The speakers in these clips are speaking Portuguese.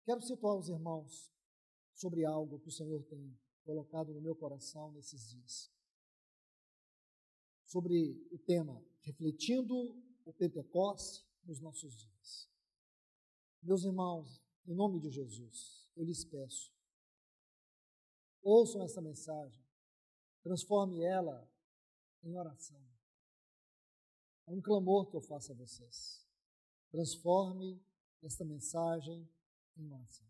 Quero situar os irmãos sobre algo que o Senhor tem colocado no meu coração nesses dias. Sobre o tema, refletindo o Pentecostes nos nossos dias. Meus irmãos, em nome de Jesus, eu lhes peço, ouçam essa mensagem, transforme ela em oração. É um clamor que eu faço a vocês. Transforme esta mensagem em oração.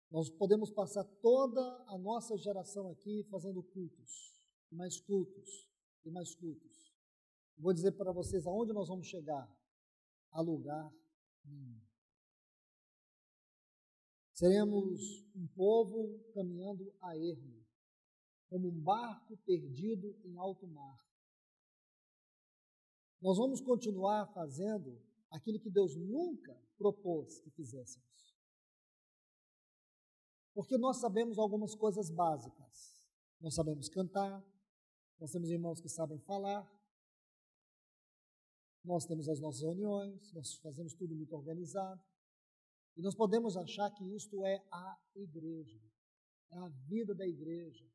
Nós podemos passar toda a nossa geração aqui fazendo cultos, e mais cultos, e mais cultos. Vou dizer para vocês aonde nós vamos chegar. A lugar nenhum. Seremos um povo caminhando a ermo, como um barco perdido em alto mar. Nós vamos continuar fazendo aquilo que Deus nunca propôs que fizéssemos. Porque nós sabemos algumas coisas básicas. Nós sabemos cantar, nós temos irmãos que sabem falar, nós temos as nossas reuniões, nós fazemos tudo muito organizado. E nós podemos achar que isto é a igreja, é a vida da igreja,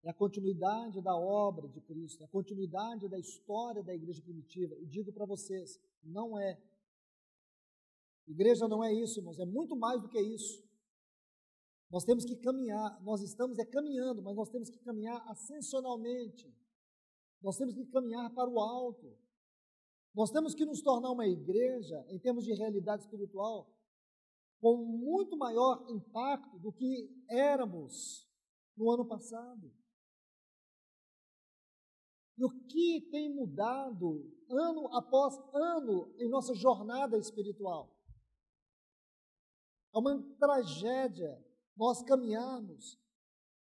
é a continuidade da obra de Cristo, é a continuidade da história da igreja primitiva. E digo para vocês, não é. Igreja não é isso, irmãos, é muito mais do que isso. Nós temos que caminhar, nós estamos caminhando, mas nós temos que caminhar ascensionalmente. Nós temos que caminhar para o alto. Nós temos que nos tornar uma igreja, em termos de realidade espiritual, com muito maior impacto do que éramos no ano passado. E o que tem mudado ano após ano em nossa jornada espiritual? É uma tragédia nós caminharmos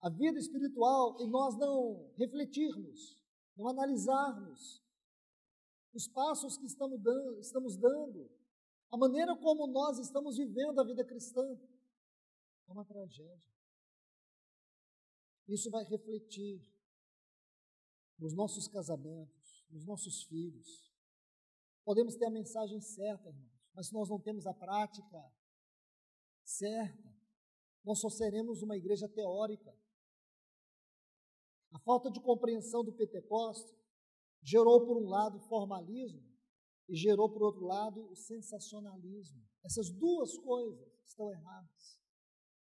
a vida espiritual e nós não refletirmos, não analisarmos os passos que estamos dando, a maneira como nós estamos vivendo a vida cristã. É uma tragédia. Isso vai refletir nos nossos casamentos, nos nossos filhos. Podemos ter a mensagem certa, irmãos, mas se nós não temos a prática certa, nós só seremos uma igreja teórica. A falta de compreensão do Pentecostes gerou, por um lado, formalismo e gerou, por outro lado, o sensacionalismo. Essas duas coisas estão erradas.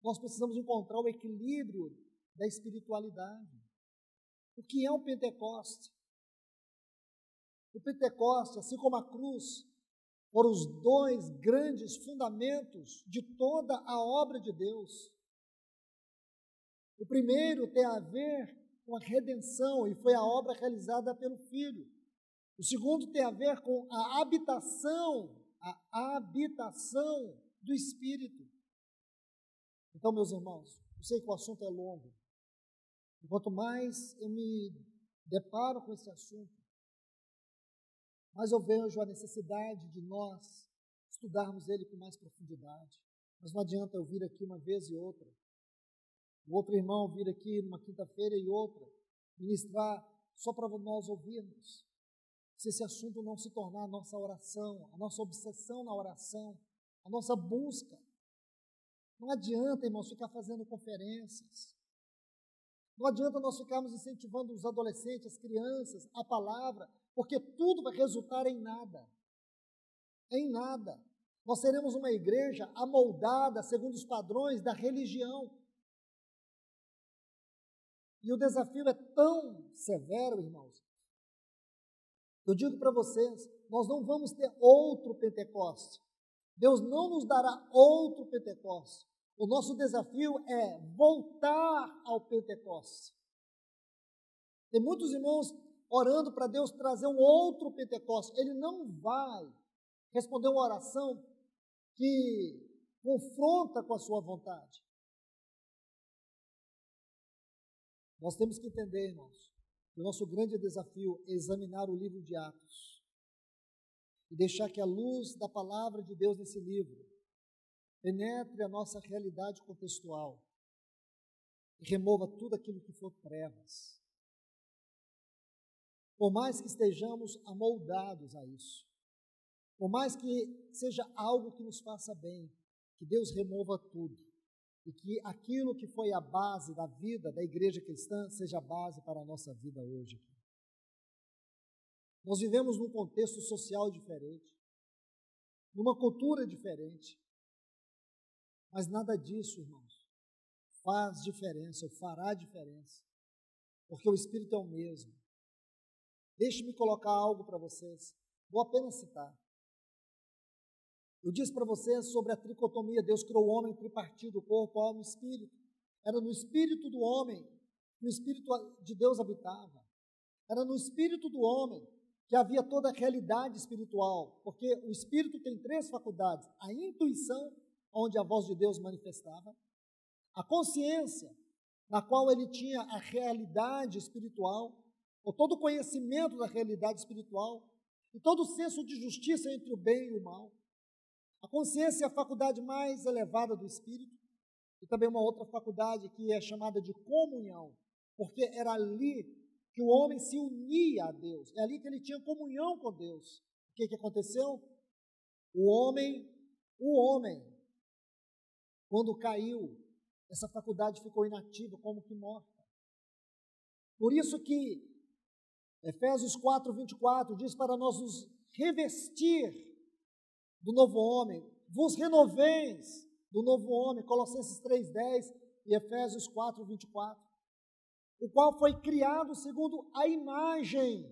Nós precisamos encontrar o equilíbrio da espiritualidade. O que é o Pentecostes? O Pentecostes, assim como a cruz, foram os dois grandes fundamentos de toda a obra de Deus. O primeiro tem a ver com a redenção e foi a obra realizada pelo Filho. O segundo tem a ver com a habitação do Espírito. Então, meus irmãos, eu sei que o assunto é longo. E quanto mais eu me deparo com esse assunto, mais eu vejo a necessidade de nós estudarmos ele com mais profundidade. Mas não adianta eu vir aqui uma vez e outra, o outro irmão vir aqui numa quinta-feira e outra, ministrar só para nós ouvirmos. Se esse assunto não se tornar a nossa oração, a nossa obsessão na oração, a nossa busca. Não adianta, irmãos, ficar fazendo conferências. Não adianta nós ficarmos incentivando os adolescentes, as crianças, a palavra, porque tudo vai resultar em nada. Em nada. Nós seremos uma igreja amoldada segundo os padrões da religião. E o desafio é tão severo, irmãos. Eu digo para vocês, nós não vamos ter outro Pentecostes. Deus não nos dará outro Pentecostes. O nosso desafio é voltar ao Pentecostes. Tem muitos irmãos orando para Deus trazer um outro Pentecostes. Ele não vai responder uma oração que confronta com a sua vontade. Nós temos que entender, irmãos, que o nosso grande desafio é examinar o livro de Atos e deixar que a luz da palavra de Deus nesse livro penetre a nossa realidade contextual e remova tudo aquilo que for trevas. Por mais que estejamos amoldados a isso, por mais que seja algo que nos faça bem, que Deus remova tudo e que aquilo que foi a base da vida da igreja cristã seja a base para a nossa vida hoje. Nós vivemos num contexto social diferente, numa cultura diferente, mas nada disso, irmãos, faz diferença ou fará diferença, porque o Espírito é o mesmo. Deixe-me colocar algo para vocês, vou apenas citar. Eu disse para vocês sobre a tricotomia, Deus criou o homem tripartido, corpo, alma e espírito. Era no espírito do homem que o Espírito de Deus habitava. Era no espírito do homem que havia toda a realidade espiritual, porque o espírito tem 3 faculdades: a intuição, onde a voz de Deus manifestava, a consciência, na qual ele tinha a realidade espiritual, ou todo o conhecimento da realidade espiritual, e todo o senso de justiça entre o bem e o mal. A consciência é a faculdade mais elevada do espírito, e também uma outra faculdade que é chamada de comunhão, porque era ali que o homem se unia a Deus, é ali que ele tinha comunhão com Deus. O que aconteceu? O homem, quando caiu, essa faculdade ficou inativa, como que morta. Por isso que Efésios 4:24 diz para nós nos revestir do novo homem, vos renoveis do novo homem, Colossenses 3:10 e Efésios 4:24, o qual foi criado segundo a imagem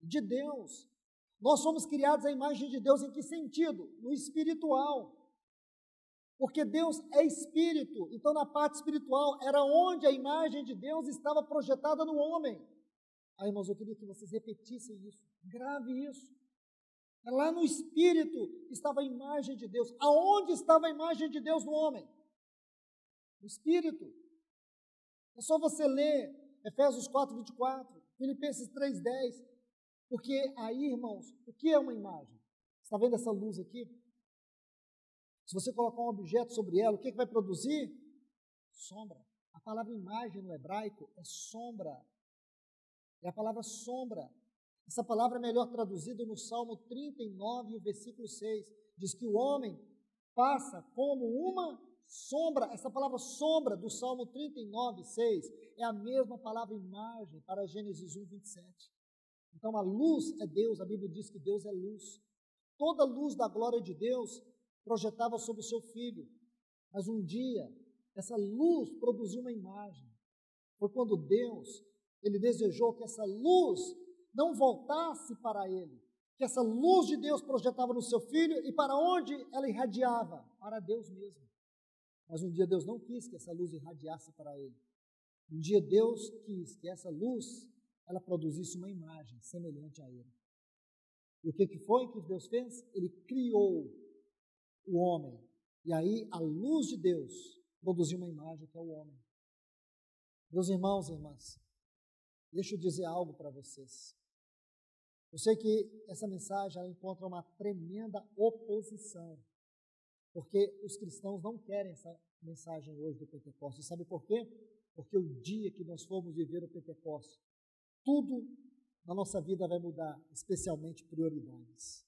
de Deus. Nós somos criados à imagem de Deus em que sentido? No espiritual. Porque Deus é espírito, então na parte espiritual era onde a imagem de Deus estava projetada no homem. Irmãos, eu queria que vocês repetissem isso, grave isso. Lá no espírito estava a imagem de Deus. Aonde estava a imagem de Deus no homem? No espírito. É só você ler Efésios 4:24, Filipenses 3:10, porque aí, irmãos, o que é uma imagem? Você está vendo essa luz aqui? Se você colocar um objeto sobre ela, o que vai produzir? Sombra. A palavra imagem no hebraico é sombra. É a palavra sombra. Essa palavra é melhor traduzida no Salmo 39, o versículo 6. Diz que o homem passa como uma sombra. Essa palavra sombra do Salmo 39, 6 é a mesma palavra imagem para Gênesis 1, 27. Então a luz é Deus, a Bíblia diz que Deus é luz. Toda a luz da glória de Deus projetava sobre o seu Filho. Mas um dia, essa luz produziu uma imagem. Foi quando Deus, Ele desejou que essa luz não voltasse para Ele, que essa luz de Deus projetava no seu Filho, e para onde ela irradiava? Para Deus mesmo. Mas um dia Deus não quis que essa luz irradiasse para Ele. Um dia Deus quis que essa luz, ela produzisse uma imagem semelhante a Ele. E o que foi que Deus fez? Ele criou o homem. E aí a luz de Deus produziu uma imagem que é o homem. Meus irmãos e irmãs, deixa eu dizer algo para vocês. Eu sei que essa mensagem ela encontra uma tremenda oposição, porque os cristãos não querem essa mensagem hoje do Pentecostes. Sabe por quê? Porque o dia que nós formos viver o Pentecostes, tudo na nossa vida vai mudar, especialmente prioridades.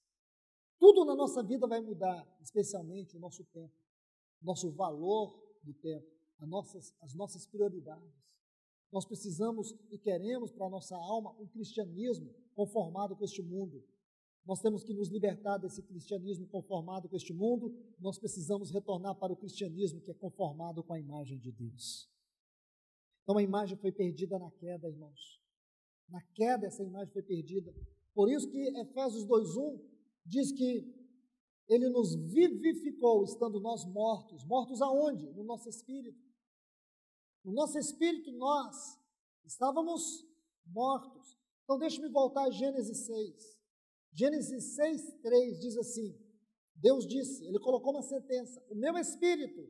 Tudo na nossa vida vai mudar, especialmente o nosso tempo, nosso valor do tempo, as nossas prioridades. Nós precisamos e queremos para a nossa alma um cristianismo conformado com este mundo. Nós temos que nos libertar desse cristianismo conformado com este mundo. Nós precisamos retornar para o cristianismo que é conformado com a imagem de Deus. Então a imagem foi perdida na queda, irmãos. Na queda essa imagem foi perdida. Por isso que Efésios 2:1 diz que Ele nos vivificou estando nós mortos. Mortos aonde? No nosso espírito. No nosso espírito nós estávamos mortos. Então deixe-me voltar a Gênesis 6. Gênesis 6:3 diz assim, Deus disse, Ele colocou uma sentença, o meu espírito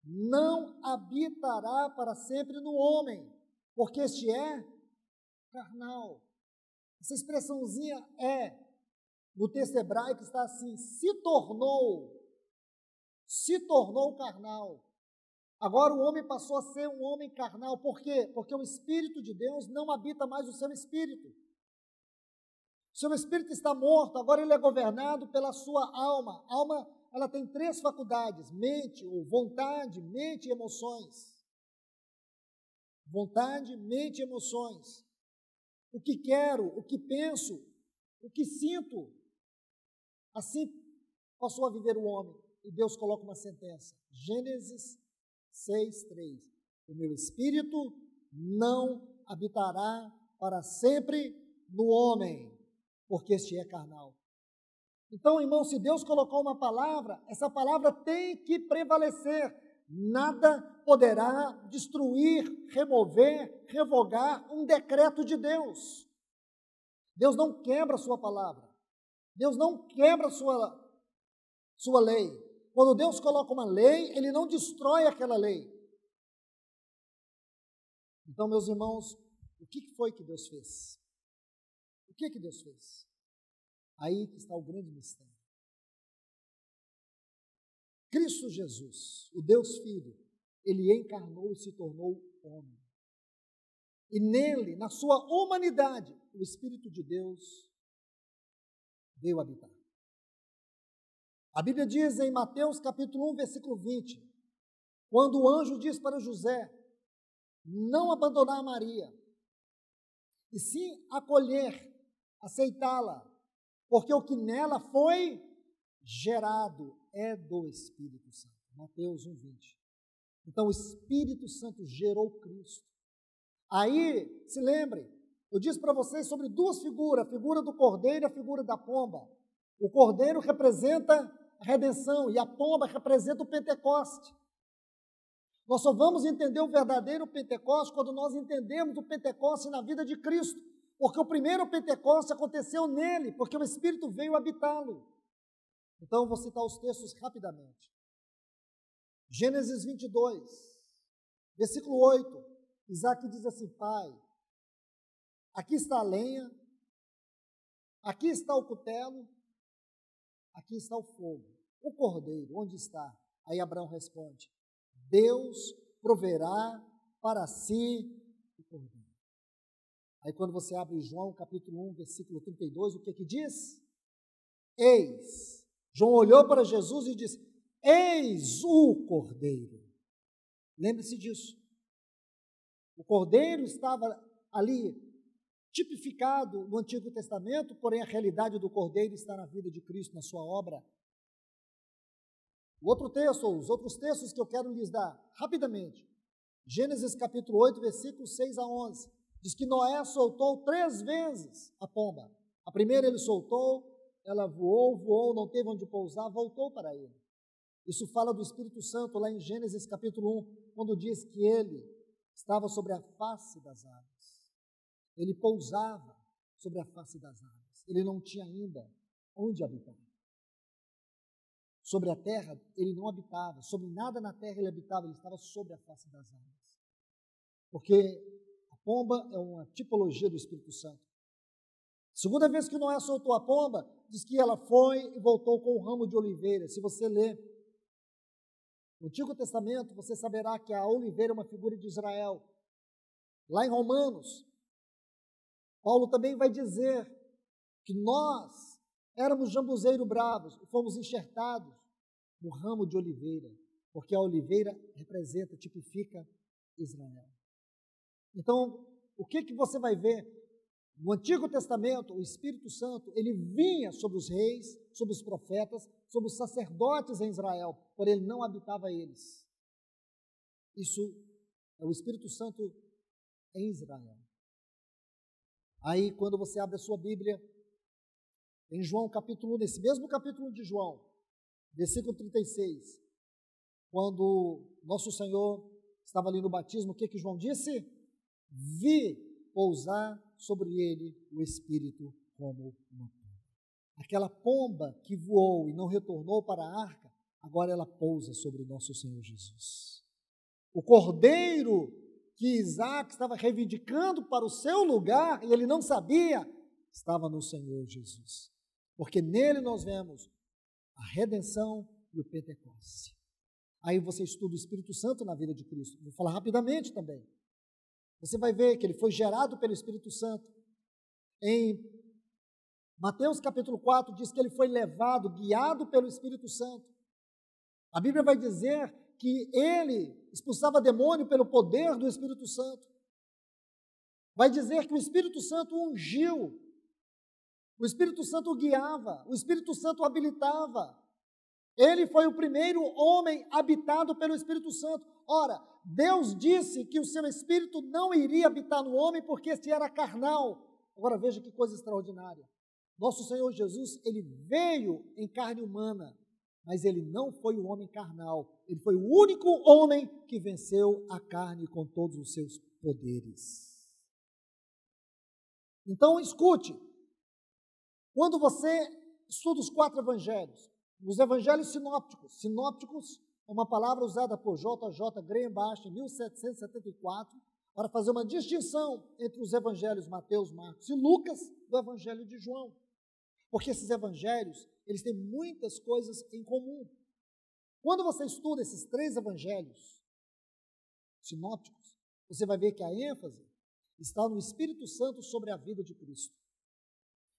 não habitará para sempre no homem, porque este é carnal. Essa expressãozinha no texto hebraico está assim, se tornou carnal. Agora o homem passou a ser um homem carnal. Por quê? Porque o Espírito de Deus não habita mais o seu espírito. O seu espírito está morto, agora ele é governado pela sua alma. Alma ela tem 3 faculdades: mente, ou vontade, mente e emoções. Vontade, mente e emoções. O que quero, o que penso, o que sinto. Assim passou a viver o homem. E Deus coloca uma sentença. Gênesis 6:3. O meu espírito não habitará para sempre no homem, porque este é carnal. Então, irmão, se Deus colocou uma palavra, essa palavra tem que prevalecer. Nada poderá destruir, remover, revogar um decreto de Deus. Deus não quebra a sua palavra. Deus não quebra a sua lei. Quando Deus coloca uma lei, Ele não destrói aquela lei. Então, meus irmãos, o que foi que Deus fez? O que Deus fez? Aí que está o grande mistério. Cristo Jesus, o Deus Filho, Ele encarnou e se tornou homem. E nele, na sua humanidade, o Espírito de Deus veio habitar. A Bíblia diz em Mateus capítulo 1, versículo 20, quando o anjo diz para José não abandonar Maria, e sim acolher, aceitá-la, porque o que nela foi gerado é do Espírito Santo. Mateus 1:20. Então o Espírito Santo gerou Cristo. Aí, se lembre, eu disse para vocês sobre 2 figuras, a figura do cordeiro e a figura da pomba. O cordeiro representa a redenção e a pomba representa o Pentecoste. Nós só vamos entender o verdadeiro Pentecoste quando nós entendemos o Pentecoste na vida de Cristo, porque o primeiro Pentecoste aconteceu nele, porque o Espírito veio habitá-lo. Então, eu vou citar os textos rapidamente. Gênesis 22, versículo 8, Isaac diz assim: Pai, aqui está a lenha, aqui está o cutelo, aqui está o fogo. O cordeiro, onde está? Aí Abraão responde: Deus proverá para si o cordeiro. Aí quando você abre João capítulo 1, versículo 32, o que diz? Eis. João olhou para Jesus e disse: eis o cordeiro. Lembre-se disso. O cordeiro estava ali tipificado no Antigo Testamento, porém a realidade do cordeiro está na vida de Cristo, na sua obra. O outro texto, ou os outros textos que eu quero lhes dar, rapidamente. Gênesis capítulo 8, versículos 6 a 11. Diz que Noé soltou 3 vezes a pomba. A primeira ele soltou, ela voou, não teve onde pousar, voltou para ele. Isso fala do Espírito Santo lá em Gênesis capítulo 1, quando diz que ele estava sobre a face das águas. Ele pousava sobre a face das águas. Ele não tinha ainda onde habitar. Sobre a terra ele não habitava, sobre nada na terra ele habitava, ele estava sobre a face das águas. Porque a pomba é uma tipologia do Espírito Santo. Segunda vez que Noé soltou a pomba, diz que ela foi e voltou com um ramo de oliveira. Se você ler no Antigo Testamento, você saberá que a oliveira é uma figura de Israel. Lá em Romanos, Paulo também vai dizer que nós éramos jambuzeiro bravos e fomos enxertados no ramo de oliveira, porque a oliveira representa, tipifica Israel. Então, o que você vai ver? No Antigo Testamento, o Espírito Santo, ele vinha sobre os reis, sobre os profetas, sobre os sacerdotes em Israel, porém ele não habitava eles. Isso é o Espírito Santo em Israel. Aí, quando você abre a sua Bíblia, em João capítulo 1, nesse mesmo capítulo de João, versículo 36, quando nosso Senhor estava ali no batismo, o que João disse? Vi pousar sobre ele o Espírito como uma pomba. Aquela pomba que voou e não retornou para a arca, agora ela pousa sobre o nosso Senhor Jesus. O cordeiro que Isaac estava reivindicando para o seu lugar, e ele não sabia, estava no Senhor Jesus. Porque nele nós vemos a redenção e o Pentecoste. Aí você estuda o Espírito Santo na vida de Cristo. Vou falar rapidamente também. Você vai ver que ele foi gerado pelo Espírito Santo. Em Mateus capítulo 4 diz que ele foi levado, guiado pelo Espírito Santo. A Bíblia vai dizer que ele expulsava demônio pelo poder do Espírito Santo. Vai dizer que o Espírito Santo o ungiu, o Espírito Santo o guiava, o Espírito Santo o habilitava. Ele foi o primeiro homem habitado pelo Espírito Santo. Ora, Deus disse que o seu Espírito não iria habitar no homem porque este era carnal. Agora veja que coisa extraordinária. Nosso Senhor Jesus, ele veio em carne humana, mas ele não foi o homem carnal. Ele foi o único homem que venceu a carne com todos os seus poderes. Então, escute. Quando você estuda os 4 evangelhos, os evangelhos sinópticos é uma palavra usada por J.J. Greenbach em 1774 para fazer uma distinção entre os evangelhos Mateus, Marcos e Lucas do evangelho de João. Porque esses evangelhos, eles têm muitas coisas em comum. Quando você estuda esses 3 evangelhos sinópticos, você vai ver que a ênfase está no Espírito Santo sobre a vida de Cristo.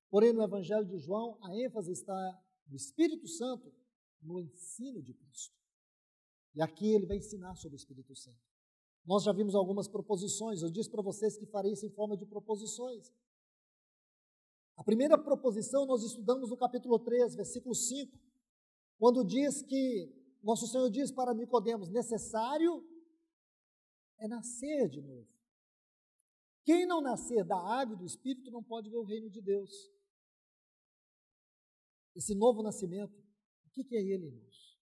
Porém, no evangelho de João, a ênfase está no Espírito Santo no ensino de Cristo. E aqui ele vai ensinar sobre o Espírito Santo. Nós já vimos algumas proposições, eu disse para vocês que farei isso em forma de proposições. A primeira proposição nós estudamos no capítulo 3, versículo 5, quando diz que, nosso Senhor diz para Nicodemos, necessário é nascer de novo. Quem não nascer da água e do Espírito não pode ver o reino de Deus. Esse novo nascimento, o que é ele, irmãos?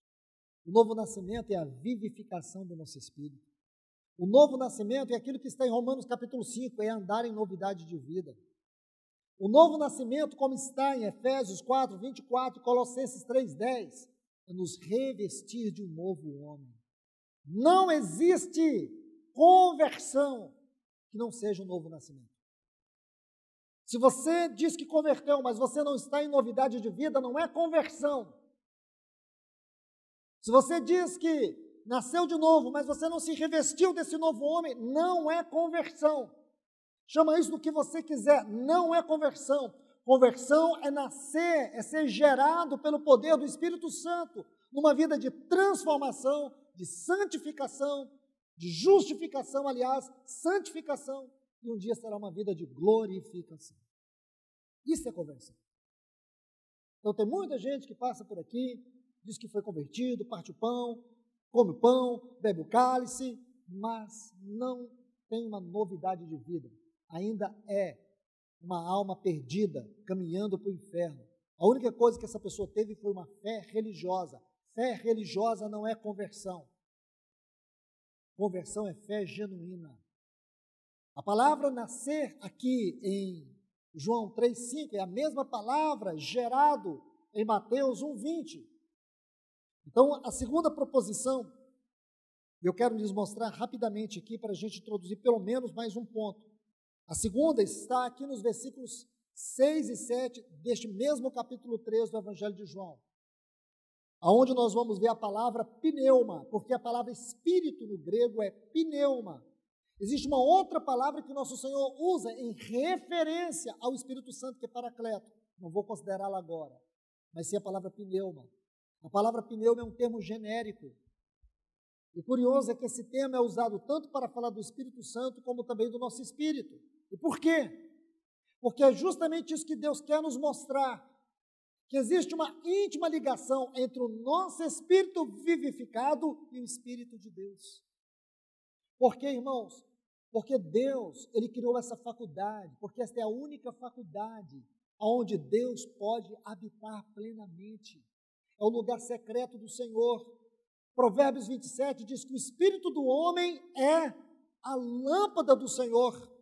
O novo nascimento é a vivificação do nosso espírito. O novo nascimento é aquilo que está em Romanos capítulo 5, é andar em novidade de vida. O novo nascimento, como está em Efésios 4, 24, Colossenses 3, 10, é nos revestir de um novo homem. Não existe conversão que não seja um novo nascimento. Se você diz que converteu, mas você não está em novidade de vida, não é conversão. Se você diz que nasceu de novo, mas você não se revestiu desse novo homem, não é conversão. Chama isso do que você quiser, não é conversão. Conversão é nascer, é ser gerado pelo poder do Espírito Santo, numa vida de transformação, de santificação, de justificação, aliás, santificação, e um dia será uma vida de glorificação. Isso é conversão. Então tem muita gente que passa por aqui, diz que foi convertido, parte o pão, come o pão, bebe o cálice, mas não tem uma novidade de vida. Ainda é uma alma perdida, caminhando para o inferno. A única coisa que essa pessoa teve foi uma fé religiosa. Fé religiosa não é conversão. Conversão é fé genuína. A palavra nascer aqui em João 3,5 é a mesma palavra gerado em Mateus 1,20. Então, a segunda proposição, eu quero lhes mostrar rapidamente aqui para a gente introduzir pelo menos mais um ponto. A segunda está aqui nos versículos 6 e 7 deste mesmo capítulo 3 do Evangelho de João, aonde nós vamos ver a palavra pneuma, porque a palavra espírito no grego é pneuma. Existe uma outra palavra que o nosso Senhor usa em referência ao Espírito Santo, que é paracleto. Não vou considerá-la agora, mas sim a palavra pneuma. A palavra pneuma é um termo genérico. O curioso é que esse termo é usado tanto para falar do Espírito Santo, como também do nosso espírito. E por quê? Porque é justamente isso que Deus quer nos mostrar, que existe uma íntima ligação entre o nosso espírito vivificado e o Espírito de Deus. Por quê, irmãos? Porque Deus, Ele criou essa faculdade, porque esta é a única faculdade onde Deus pode habitar plenamente. É o lugar secreto do Senhor. Provérbios 27 diz que o espírito do homem é a lâmpada do Senhor.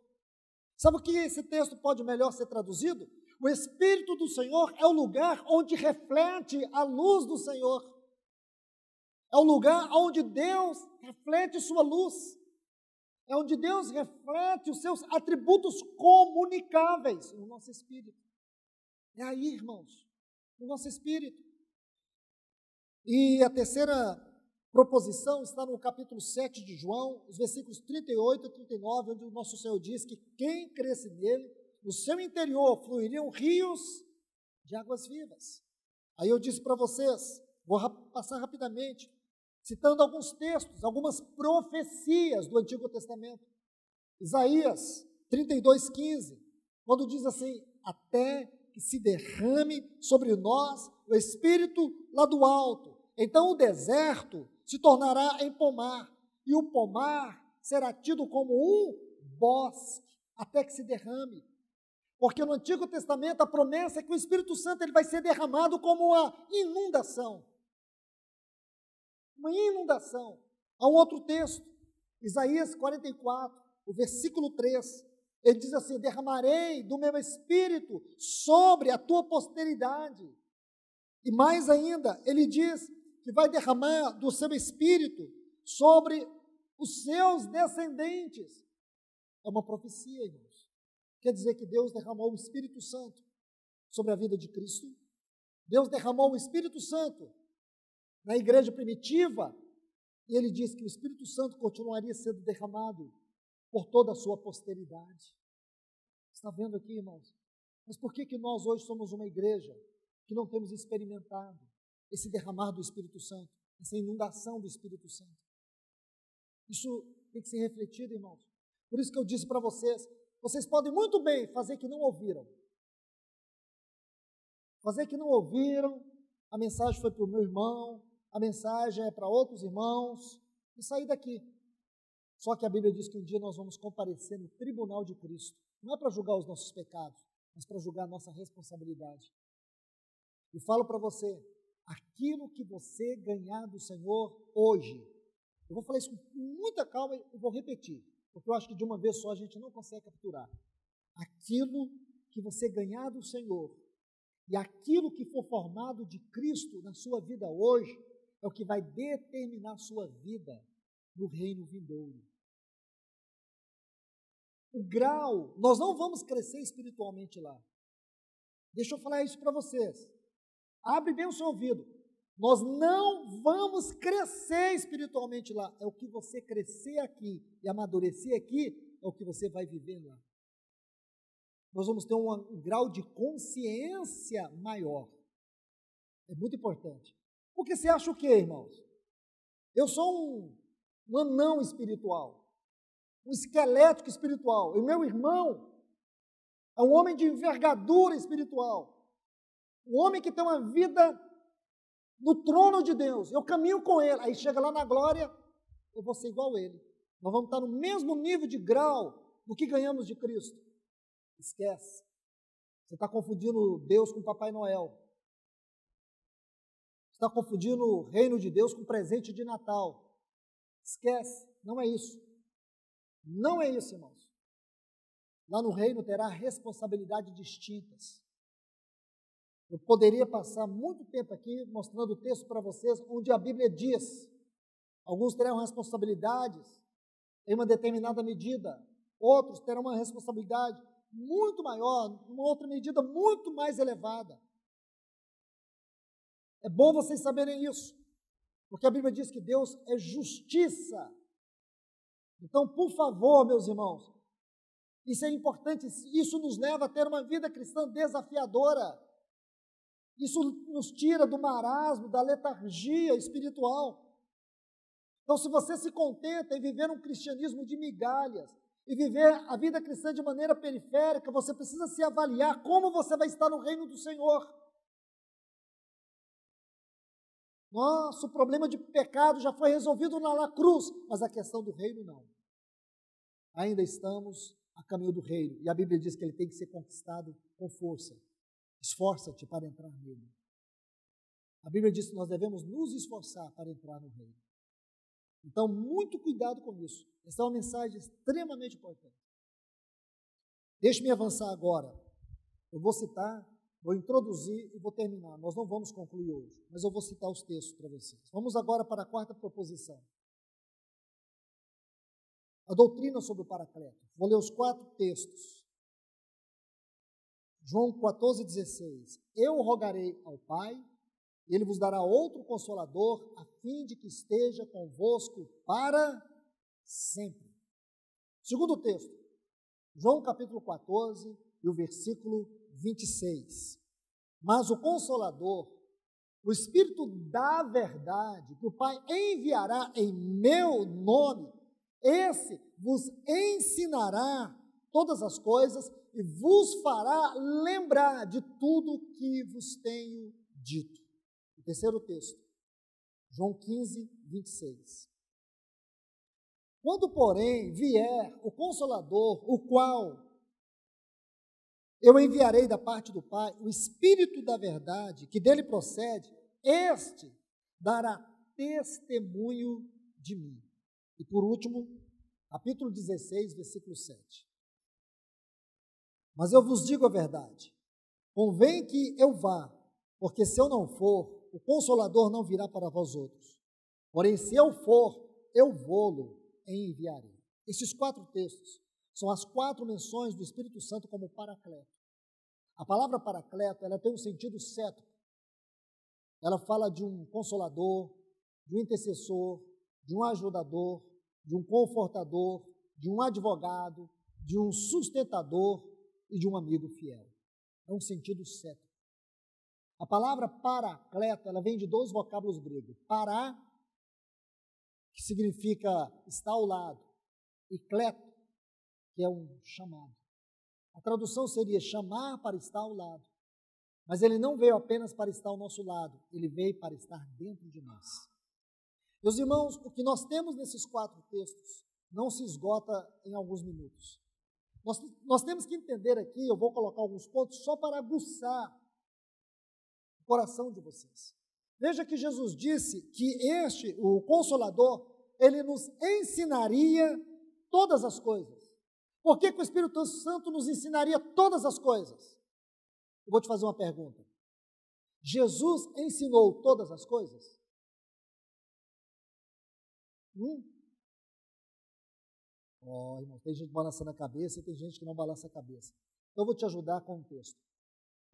Sabe o que esse texto pode melhor ser traduzido? O Espírito do Senhor é o lugar onde reflete a luz do Senhor. É o lugar onde Deus reflete sua luz. É onde Deus reflete os seus atributos comunicáveis no nosso espírito. É aí, irmãos, no nosso espírito. E a terceira proposição está no capítulo 7 de João, os versículos 38 e 39, onde o nosso Senhor diz que quem cresce nele, no seu interior fluiriam rios de águas vivas. Aí eu disse para vocês, vou passar rapidamente, citando alguns textos, algumas profecias do Antigo Testamento. Isaías 32:15, quando diz assim: até que se derrame sobre nós o Espírito lá do alto, então o deserto se tornará em pomar, e o pomar será tido como um bosque, até que se derrame. Porque no Antigo Testamento a promessa é que o Espírito Santo ele vai ser derramado como uma inundação. Uma inundação. Há um outro texto, Isaías 44, o versículo 3. Ele diz assim: derramarei do meu Espírito sobre a tua posteridade. E mais ainda, ele diz que vai derramar do seu Espírito sobre os seus descendentes. É uma profecia, irmãos. Quer dizer que Deus derramou o Espírito Santo sobre a vida de Cristo. Deus derramou o Espírito Santo na igreja primitiva, e ele disse que o Espírito Santo continuaria sendo derramado por toda a sua posteridade. Está vendo aqui, irmãos? Mas por que nós hoje somos uma igreja que não temos experimentado esse derramar do Espírito Santo, essa inundação do Espírito Santo? Isso tem que ser refletido, irmãos. Por isso que eu disse para vocês, vocês podem muito bem fazer que não ouviram. Fazer que não ouviram, a mensagem foi para o meu irmão, a mensagem é para outros irmãos, e sair daqui. Só que a Bíblia diz que um dia nós vamos comparecer no tribunal de Cristo. Não é para julgar os nossos pecados, mas para julgar a nossa responsabilidade. E falo para você, aquilo que você ganhar do Senhor hoje, eu vou falar isso com muita calma e vou repetir, porque eu acho que de uma vez só a gente não consegue capturar. Aquilo que você ganhar do Senhor e aquilo que for formado de Cristo na sua vida hoje é o que vai determinar a sua vida no reino vindouro. O grau, nós não vamos crescer espiritualmente lá. Deixa eu falar isso para vocês. Abre bem o seu ouvido. Nós não vamos crescer espiritualmente lá. É o que você crescer aqui e amadurecer aqui, é o que você vai viver lá. Nós vamos ter um grau de consciência maior. É muito importante. Porque você acha o quê, irmãos? Eu sou um anão espiritual, um esquelético espiritual. E o meu irmão é um homem de envergadura espiritual. Um homem que tem uma vida no trono de Deus. Eu caminho com ele. Aí chega lá na glória, eu vou ser igual a ele. Nós vamos estar no mesmo nível de grau do que ganhamos de Cristo. Esquece. Você está confundindo Deus com Papai Noel. Você está confundindo o reino de Deus com presente de Natal. Esquece. Não é isso. Não é isso, irmãos. Lá no reino terá responsabilidades distintas. Eu poderia passar muito tempo aqui mostrando o texto para vocês, onde a Bíblia diz, alguns terão responsabilidades em uma determinada medida, outros terão uma responsabilidade muito maior, uma outra medida muito mais elevada. É bom vocês saberem isso, porque a Bíblia diz que Deus é justiça. Então, por favor, meus irmãos, isso é importante, isso nos leva a ter uma vida cristã desafiadora. Isso nos tira do marasmo, da letargia espiritual. Então, se você se contenta em viver um cristianismo de migalhas e viver a vida cristã de maneira periférica, você precisa se avaliar como você vai estar no reino do Senhor. Nosso problema de pecado já foi resolvido na cruz, mas a questão do reino não. Ainda estamos a caminho do reino, e a Bíblia diz que ele tem que ser conquistado com força. Esforça-te para entrar nele. A Bíblia diz que nós devemos nos esforçar para entrar no reino. Então, muito cuidado com isso. Essa é uma mensagem extremamente importante. Deixe-me avançar agora. Eu vou citar, vou introduzir e vou terminar. Nós não vamos concluir hoje, mas eu vou citar os textos para vocês. Vamos agora para a quarta proposição. A doutrina sobre o Paracleto. Vou ler os 4 textos. João 14,16. Eu rogarei ao Pai, e Ele vos dará outro Consolador, a fim de que esteja convosco para sempre. Segundo texto, João capítulo 14 e o versículo 26. Mas o Consolador, o Espírito da verdade, que o Pai enviará em meu nome, esse vos ensinará todas as coisas e vos fará lembrar de tudo que vos tenho dito. O terceiro texto, João 15, 26. Quando, porém, vier o Consolador, o qual eu enviarei da parte do Pai, o Espírito da verdade, que dele procede, este dará testemunho de mim. E por último, capítulo 16, versículo 7. Mas eu vos digo a verdade, convém que eu vá, porque se eu não for, o Consolador não virá para vós outros. Porém, se eu for, eu vou-lo enviarei. Esses 4 textos são as 4 menções do Espírito Santo como Paracleto. A palavra Paracleto, ela tem um sentido cético. Ela fala de um consolador, de um intercessor, de um ajudador, de um confortador, de um advogado, de um sustentador e de um amigo fiel. É um sentido cético. A palavra Paracleto, ela vem de 2 vocábulos gregos. Pará, que significa estar ao lado, e kleto, que é um chamado. A tradução seria chamar para estar ao lado. Mas ele não veio apenas para estar ao nosso lado, ele veio para estar dentro de nós. Meus irmãos, o que nós temos nesses 4 textos não se esgota em alguns minutos. Nós temos que entender aqui, eu vou colocar alguns pontos só para aguçar o coração de vocês. Veja que Jesus disse que o Consolador, ele nos ensinaria todas as coisas. Por que o Espírito Santo nos ensinaria todas as coisas? Eu vou te fazer uma pergunta. Jesus ensinou todas as coisas? Irmão, tem gente balançando a cabeça e tem gente que não balança a cabeça. Então eu vou te ajudar com um texto.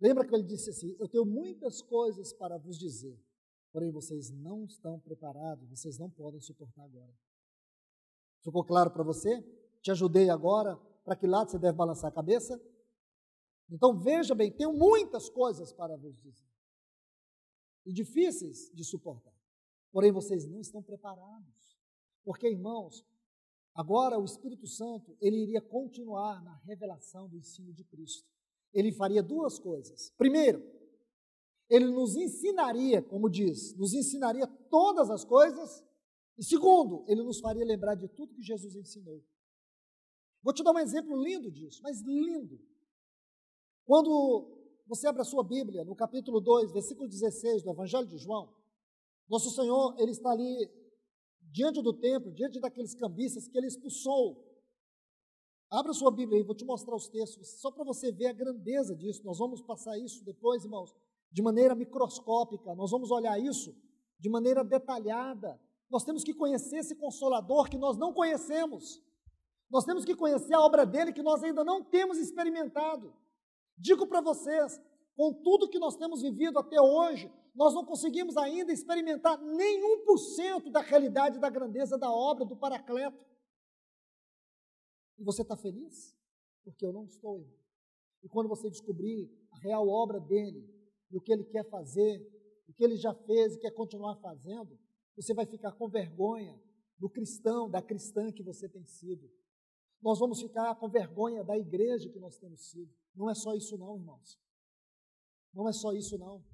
Lembra que ele disse assim, eu tenho muitas coisas para vos dizer, porém vocês não estão preparados, vocês não podem suportar agora. Ficou claro para você? Te ajudei agora, para que lado você deve balançar a cabeça? Então veja bem, tenho muitas coisas para vos dizer, e difíceis de suportar, porém vocês não estão preparados, porque irmãos, agora o Espírito Santo, ele iria continuar na revelação do ensino de Cristo. Ele faria 2 coisas. Primeiro, ele nos ensinaria, como diz, nos ensinaria todas as coisas. E segundo, ele nos faria lembrar de tudo que Jesus ensinou. Vou te dar um exemplo lindo disso, mas lindo. Quando você abre a sua Bíblia, no capítulo 2, versículo 16 do Evangelho de João, nosso Senhor, ele está ali diante do templo, diante daqueles cambistas que ele expulsou. Abra sua Bíblia aí, vou te mostrar os textos, só para você ver a grandeza disso. Nós vamos passar isso depois, irmãos, de maneira microscópica, nós vamos olhar isso de maneira detalhada. Nós temos que conhecer esse Consolador que nós não conhecemos. Nós temos que conhecer a obra dele que nós ainda não temos experimentado. Digo para vocês, com tudo que nós temos vivido até hoje, nós não conseguimos ainda experimentar nem 1% da realidade da grandeza da obra do Paracleto. E você está feliz? Porque eu não estou, irmão. E quando você descobrir a real obra dele, e o que ele quer fazer, o que ele já fez e quer continuar fazendo, você vai ficar com vergonha do cristão, da cristã que você tem sido. Nós vamos ficar com vergonha da igreja que nós temos sido. Não é só isso não, irmãos. Não é só isso não.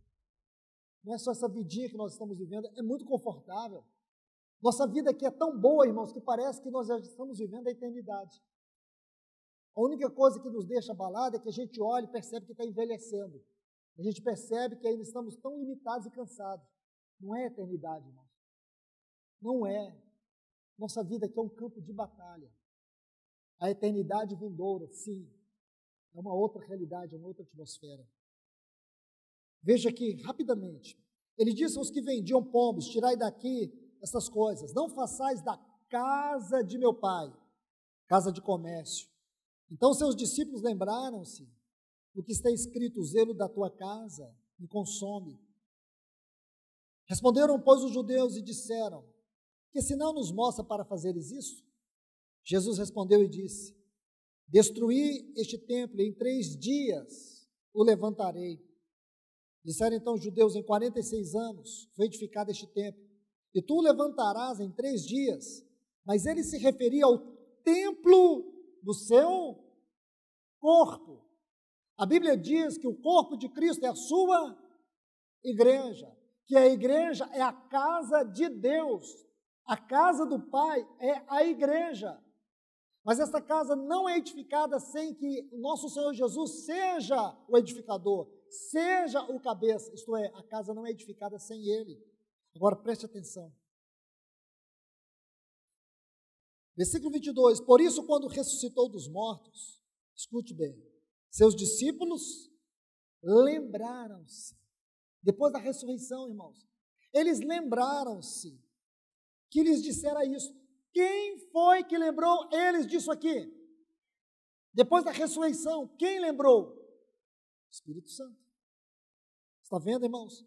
Não é só essa vidinha que nós estamos vivendo, é muito confortável. Nossa vida aqui é tão boa, irmãos, que parece que nós já estamos vivendo a eternidade. A única coisa que nos deixa abalada é que a gente olha e percebe que está envelhecendo. A gente percebe que ainda estamos tão limitados e cansados. Não é eternidade, irmãos. Não é. Nossa vida aqui é um campo de batalha. A eternidade vindoura, sim, é uma outra realidade, é uma outra atmosfera. Veja aqui, rapidamente. Ele disse aos que vendiam pombos, tirai daqui essas coisas. Não façais da casa de meu pai, casa de comércio. Então seus discípulos lembraram-se do que está escrito, o zelo da tua casa me consome. Responderam, pois, os judeus e disseram, que sinal nos mostra para fazeres isso? Jesus respondeu e disse, destruí este templo e em 3 dias o levantarei. Disseram então os judeus, em 46 anos foi edificado este templo, e tu o levantarás em 3 dias. Mas ele se referia ao templo do seu corpo. A Bíblia diz que o corpo de Cristo é a sua igreja, que a igreja é a casa de Deus, a casa do Pai é a igreja. Mas essa casa não é edificada sem que o nosso Senhor Jesus seja o edificador, seja o cabeça, isto é, a casa não é edificada sem Ele. Agora preste atenção. Versículo 22, por isso quando ressuscitou dos mortos, escute bem, seus discípulos lembraram-se, depois da ressurreição, irmãos, eles lembraram-se que lhes dissera isso. Quem foi que lembrou eles disso aqui? Depois da ressurreição, quem lembrou? O Espírito Santo. Está vendo, irmãos?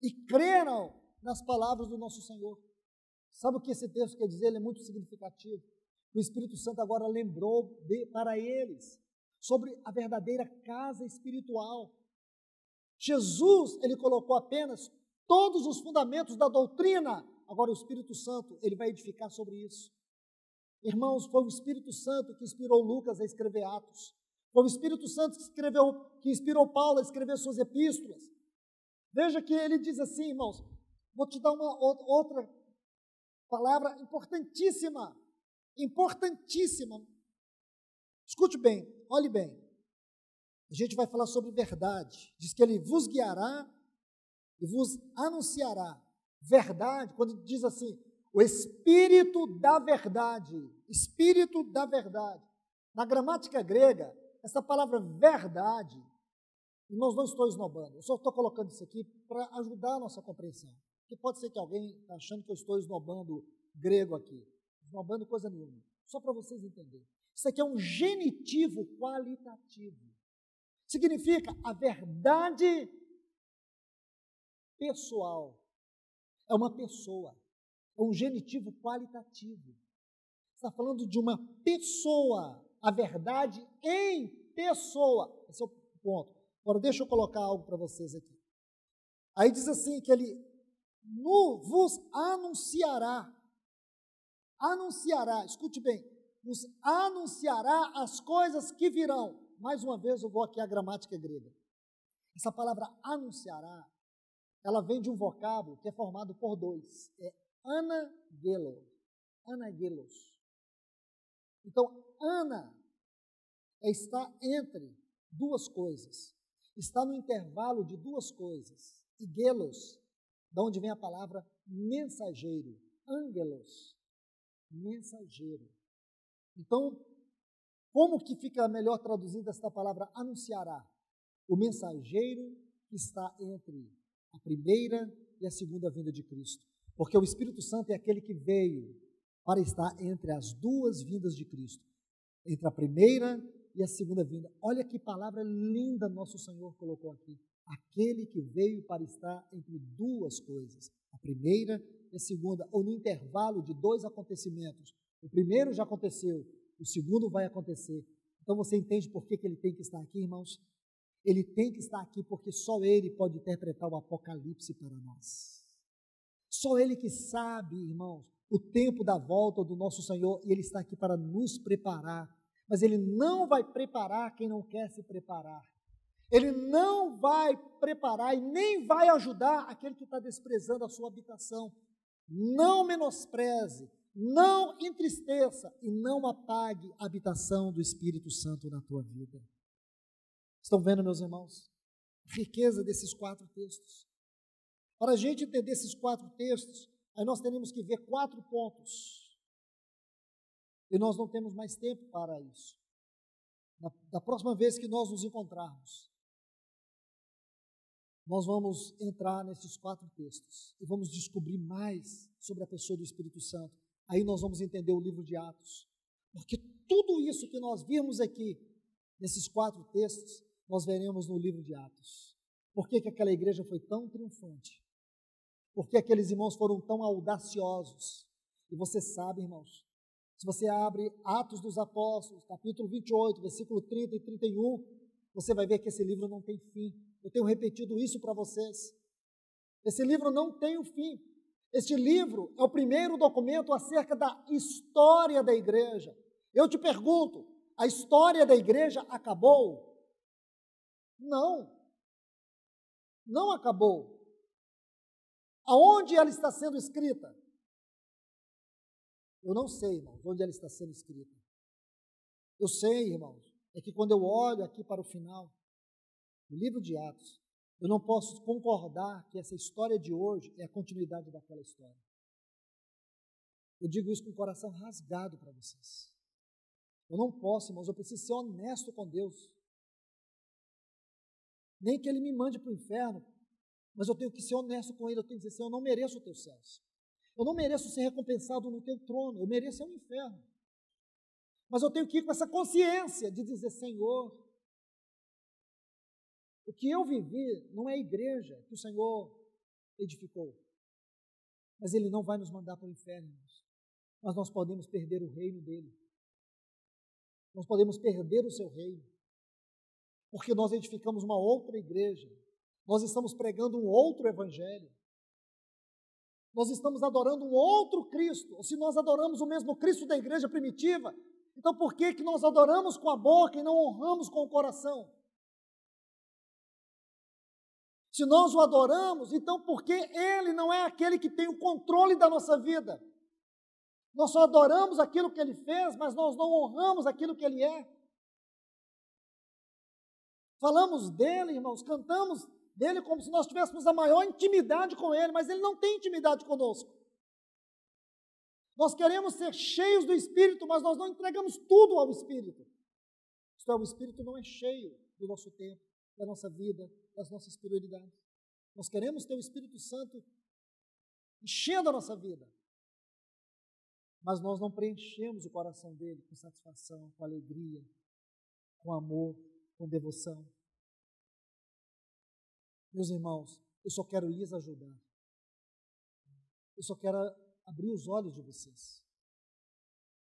E creram nas palavras do nosso Senhor. Sabe o que esse texto quer dizer? Ele é muito significativo. O Espírito Santo agora lembrou para eles sobre a verdadeira casa espiritual. Jesus, ele colocou apenas todos os fundamentos da doutrina. Agora o Espírito Santo, ele vai edificar sobre isso. Irmãos, foi o Espírito Santo que inspirou Lucas a escrever Atos. Foi o Espírito Santo que inspirou Paulo a escrever suas epístolas. Veja que ele diz assim, irmãos, vou te dar uma outra palavra importantíssima, importantíssima. Escute bem, olhe bem. A gente vai falar sobre verdade. Diz que ele vos guiará e vos anunciará verdade, quando diz assim, o Espírito da verdade, Espírito da verdade. Na gramática grega, essa palavra verdade, irmãos, não estou esnobando, eu só estou colocando isso aqui para ajudar a nossa compreensão. Porque pode ser que alguém está achando que eu estou esnobando grego aqui, esnobando coisa nenhuma, só para vocês entenderem. Isso aqui é um genitivo qualitativo. Significa a verdade pessoal. É uma pessoa, é um genitivo qualitativo. Está falando de uma pessoa, a verdade em pessoa. Esse é o ponto. Agora deixa eu colocar algo para vocês aqui. Aí diz assim que ele vos anunciará, escute bem, vos anunciará as coisas que virão. Mais uma vez eu vou aqui à gramática grega. Essa palavra anunciará, ela vem de um vocábulo que é formado por 2. É anagelo. Anagelos. Então, ana está entre duas coisas. Está no intervalo de duas coisas. E gelos, da onde vem a palavra mensageiro. Angelos. Mensageiro. Então, como que fica melhor traduzida esta palavra anunciará? O mensageiro que está entre a primeira e a segunda vinda de Cristo. Porque o Espírito Santo é aquele que veio para estar entre as duas vindas de Cristo. Entre a primeira e a segunda vinda. Olha que palavra linda nosso Senhor colocou aqui. Aquele que veio para estar entre duas coisas. A primeira e a segunda. Ou no intervalo de 2 acontecimentos. O primeiro já aconteceu. O segundo vai acontecer. Então você entende por que ele tem que estar aqui, irmãos? Ele tem que estar aqui porque só ele pode interpretar o Apocalipse para nós. Só ele que sabe, irmãos, o tempo da volta do nosso Senhor, e ele está aqui para nos preparar. Mas ele não vai preparar quem não quer se preparar. Ele não vai preparar e nem vai ajudar aquele que está desprezando a sua habitação. Não menospreze, não entristeça e não apague a habitação do Espírito Santo na tua vida. Estão vendo, meus irmãos? A riqueza desses 4 textos. Para a gente entender esses 4 textos, aí nós teremos que ver 4 pontos. E nós não temos mais tempo para isso. Da próxima vez que nós nos encontrarmos, nós vamos entrar nesses 4 textos e vamos descobrir mais sobre a pessoa do Espírito Santo. Aí nós vamos entender o livro de Atos. Porque tudo isso que nós vimos aqui, nesses 4 textos, nós veremos no livro de Atos. Por que aquela igreja foi tão triunfante? Por que aqueles irmãos foram tão audaciosos? E você sabe, irmãos, se você abre Atos dos Apóstolos, capítulo 28, versículo 30 e 31, você vai ver que esse livro não tem fim. Eu tenho repetido isso para vocês. Esse livro não tem um fim. Este livro é o primeiro documento acerca da história da igreja. Eu te pergunto, a história da igreja acabou? Não. Não acabou. Aonde ela está sendo escrita? Eu não sei, irmãos, onde ela está sendo escrita. Eu sei, irmãos, é que quando eu olho aqui para o final, no livro de Atos, eu não posso concordar que essa história de hoje é a continuidade daquela história. Eu digo isso com o coração rasgado para vocês. Eu não posso, irmãos, eu preciso ser honesto com Deus. Nem que Ele me mande para o inferno, mas eu tenho que ser honesto com Ele, eu tenho que dizer, Senhor, eu não mereço os teus céus. Eu não mereço ser recompensado no teu trono, eu mereço o inferno. Mas eu tenho que ir com essa consciência de dizer, Senhor, o que eu vivi não é a igreja que o Senhor edificou. Mas Ele não vai nos mandar para o inferno, irmãos. Mas nós podemos perder o reino dEle. Nós podemos perder o seu reino. Porque nós edificamos uma outra igreja. Nós estamos pregando um outro evangelho. Nós estamos adorando um outro Cristo. Ou se nós adoramos o mesmo Cristo da igreja primitiva, então por que nós adoramos com a boca e não honramos com o coração? Se nós o adoramos, então por que Ele não é aquele que tem o controle da nossa vida? Nós só adoramos aquilo que Ele fez, mas nós não honramos aquilo que Ele é. Falamos dEle, irmãos, cantamos dEle como se nós tivéssemos a maior intimidade com Ele, mas Ele não tem intimidade conosco. Nós queremos ser cheios do Espírito, mas nós não entregamos tudo ao Espírito. Isto é, o Espírito não é cheio do nosso tempo, da nossa vida, das nossas prioridades. Nós queremos ter o Espírito Santo enchendo a nossa vida, mas nós não preenchemos o coração dele com satisfação, com alegria, com amor, com devoção. Meus irmãos, eu só quero lhes ajudar. Eu só quero abrir os olhos de vocês.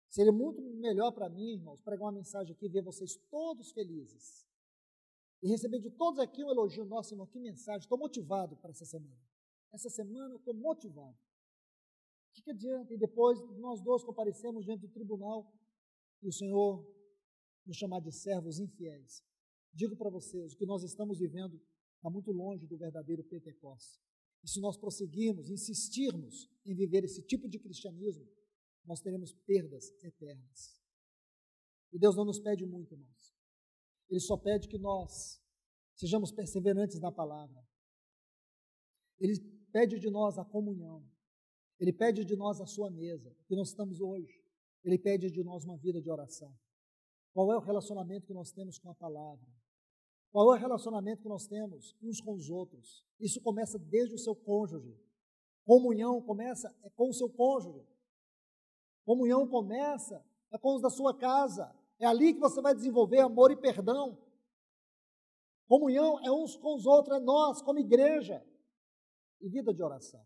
Seria muito melhor para mim, irmãos, pregar uma mensagem aqui e ver vocês todos felizes. E receber de todos aqui um elogio. Nossa, irmão, que mensagem, estou motivado para essa semana. Essa semana eu estou motivado. O que adianta? E depois nós dois comparecemos diante do tribunal e o Senhor nos chamar de servos infiéis. Digo para vocês, o que nós estamos vivendo está muito longe do verdadeiro Pentecostes. E se nós prosseguirmos, insistirmos em viver esse tipo de cristianismo, nós teremos perdas eternas. E Deus não nos pede muito, irmãos. Ele só pede que nós sejamos perseverantes na palavra. Ele pede de nós a comunhão. Ele pede de nós a sua mesa, que nós estamos hoje. Ele pede de nós uma vida de oração. Qual é o relacionamento que nós temos com a palavra? Qual é o relacionamento que nós temos uns com os outros? Isso começa desde o seu cônjuge. Comunhão começa com o seu cônjuge. Comunhão começa com os da sua casa. É ali que você vai desenvolver amor e perdão. Comunhão é uns com os outros, é nós, como igreja. E vida de oração.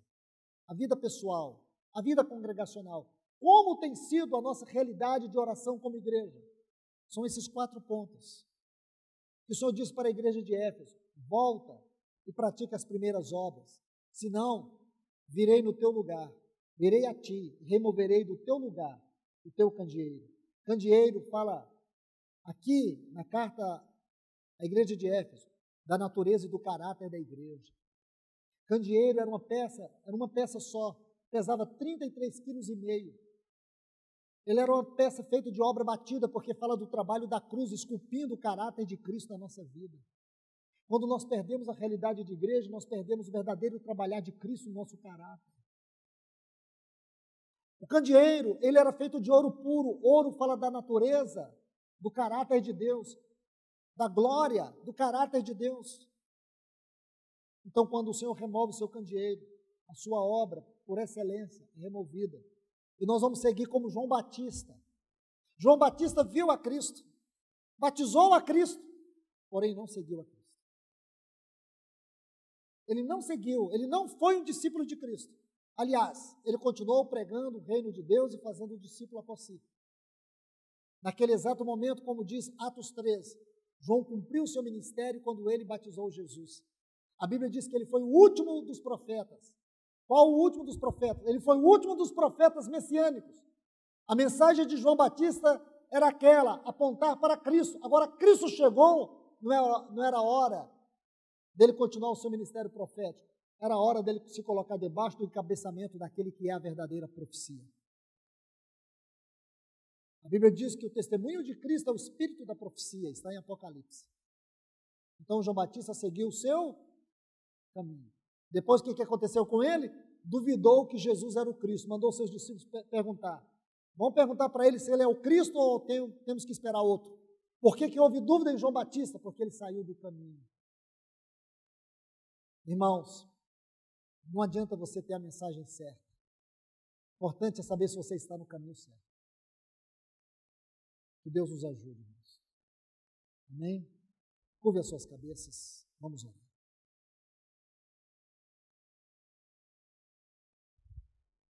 A vida pessoal, a vida congregacional. Como tem sido a nossa realidade de oração como igreja? São esses 4 pontos. Que o Senhor disse para a igreja de Éfeso: volta e pratica as primeiras obras. Senão, virei no teu lugar, virei a ti, e removerei do teu lugar o teu candeeiro. Candeeiro fala aqui na carta à igreja de Éfeso da natureza e do caráter da igreja. Candeeiro era uma peça só, pesava 33,5 kg. Ele era uma peça feita de obra batida, porque fala do trabalho da cruz, esculpindo o caráter de Cristo na nossa vida. Quando nós perdemos a realidade de igreja, nós perdemos o verdadeiro trabalhar de Cristo no nosso caráter. O candeeiro, ele era feito de ouro puro. Ouro fala da natureza, do caráter de Deus, da glória, do caráter de Deus. Então, quando o Senhor remove o seu candeeiro, a sua obra, por excelência, é removida. E nós vamos seguir como João Batista. João Batista viu a Cristo, batizou a Cristo, porém não seguiu a Cristo. Ele não seguiu, ele não foi um discípulo de Cristo. Aliás, ele continuou pregando o reino de Deus e fazendo o discípulo após si. Naquele exato momento, como diz Atos 13, João cumpriu o seu ministério quando ele batizou Jesus. A Bíblia diz que ele foi o último dos profetas. Qual o último dos profetas? Ele foi o último dos profetas messiânicos. A mensagem de João Batista era aquela, apontar para Cristo. Agora, Cristo chegou, não era hora dele continuar o seu ministério profético. Era hora dele se colocar debaixo do encabeçamento daquele que é a verdadeira profecia. A Bíblia diz que o testemunho de Cristo é o espírito da profecia, está em Apocalipse. Então, João Batista seguiu o seu caminho. Depois, o que aconteceu com ele? Duvidou que Jesus era o Cristo, mandou seus discípulos perguntar. Vamos perguntar para ele se ele é o Cristo ou temos que esperar outro. Por que houve dúvida em João Batista? Porque ele saiu do caminho. Irmãos, não adianta você ter a mensagem certa. O importante é saber se você está no caminho certo. Que Deus nos ajude, irmãos. Amém? Curve as suas cabeças. Vamos orar.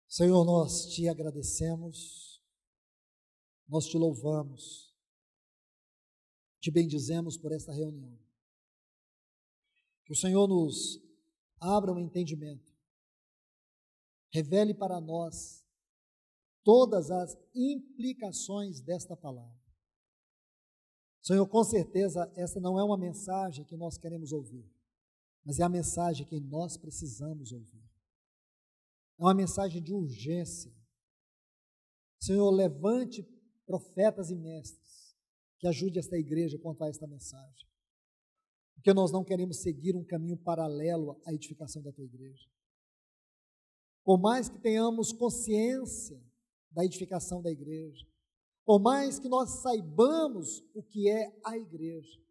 Senhor, nós te agradecemos, nós te louvamos, te bendizemos por esta reunião. Que o Senhor nos abra o entendimento, revele para nós todas as implicações desta palavra. Senhor, com certeza essa não é uma mensagem que nós queremos ouvir, mas é a mensagem que nós precisamos ouvir. É uma mensagem de urgência. Senhor, levante profetas e mestres que ajude esta igreja a contar esta mensagem. Porque nós não queremos seguir um caminho paralelo à edificação da tua igreja. Por mais que tenhamos consciência da edificação da igreja, por mais que nós saibamos o que é a igreja,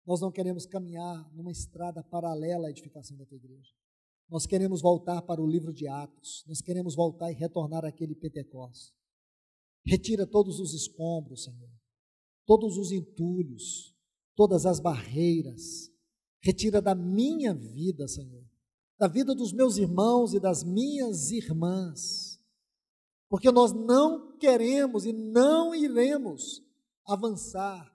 nós não queremos caminhar numa estrada paralela à edificação da tua igreja. Nós queremos voltar para o livro de Atos, nós queremos voltar e retornar àquele Pentecostes. Retira todos os escombros, Senhor, todos os entulhos, todas as barreiras. Retira da minha vida, Senhor, da vida dos meus irmãos e das minhas irmãs, porque nós não queremos e não iremos avançar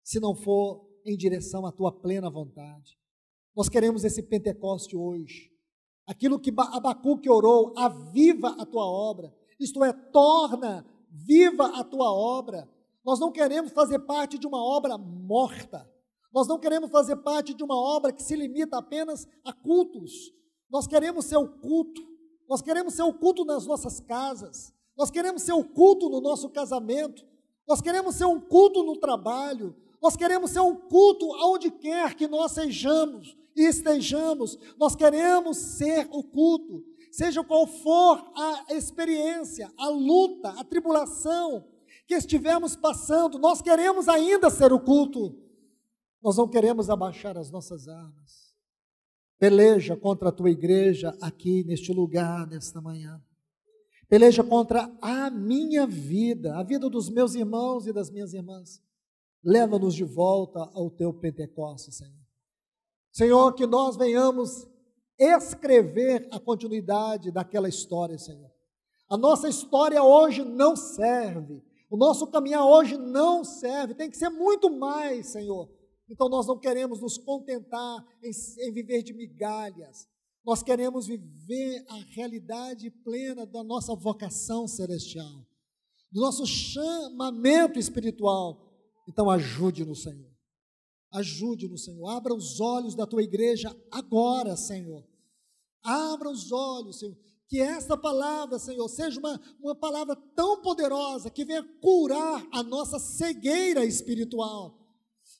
se não for em direção à tua plena vontade. Nós queremos esse Pentecoste hoje. Aquilo que Abacuque orou, aviva a tua obra. Isto é, torna viva a tua obra. Nós não queremos fazer parte de uma obra morta. Nós não queremos fazer parte de uma obra que se limita apenas a cultos. Nós queremos ser o culto. Nós queremos ser o culto nas nossas casas. Nós queremos ser o culto no nosso casamento. Nós queremos ser um culto no trabalho. Nós queremos ser um culto aonde quer que nós sejamos e estejamos. Nós queremos ser o culto, seja qual for a experiência, a luta, a tribulação que estivermos passando, nós queremos ainda ser o culto. Nós não queremos abaixar as nossas armas. Peleja contra a tua igreja aqui neste lugar, nesta manhã. Peleja contra a minha vida, a vida dos meus irmãos e das minhas irmãs. Leva-nos de volta ao teu Pentecostes, Senhor. Senhor, que nós venhamos escrever a continuidade daquela história, Senhor. A nossa história hoje não serve. O nosso caminhar hoje não serve. Tem que ser muito mais, Senhor. Então nós não queremos nos contentar em viver de migalhas. Nós queremos viver a realidade plena da nossa vocação celestial, do nosso chamamento espiritual. Então ajude-nos, Senhor. Ajude-nos, Senhor. Abra os olhos da tua igreja agora, Senhor. Abra os olhos, Senhor. Que esta palavra, Senhor, seja uma palavra tão poderosa que venha curar a nossa cegueira espiritual.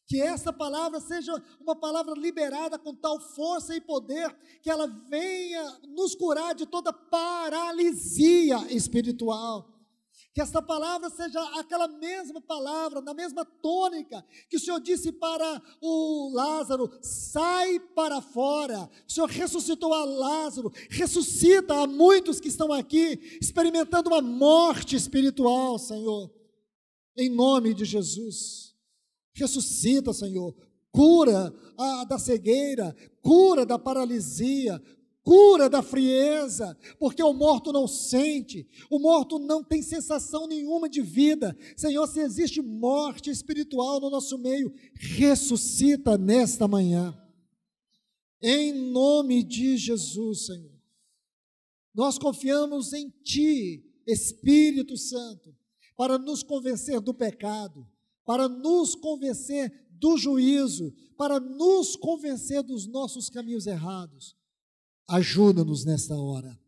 Que esta palavra seja uma palavra liberada com tal força e poder que ela venha nos curar de toda paralisia espiritual. Que esta palavra seja aquela mesma palavra, na mesma tônica que o Senhor disse para o Lázaro: sai para fora. O Senhor ressuscitou a Lázaro, ressuscita a muitos que estão aqui experimentando uma morte espiritual, Senhor. Em nome de Jesus, ressuscita, Senhor, cura da cegueira, cura da paralisia, cura da frieza, porque o morto não sente, o morto não tem sensação nenhuma de vida. Senhor, se existe morte espiritual no nosso meio, ressuscita nesta manhã, em nome de Jesus, Senhor. Nós confiamos em Ti, Espírito Santo, para nos convencer do pecado, para nos convencer do juízo, para nos convencer dos nossos caminhos errados. Ajuda-nos nesta hora.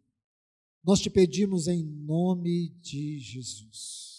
Nós te pedimos em nome de Jesus.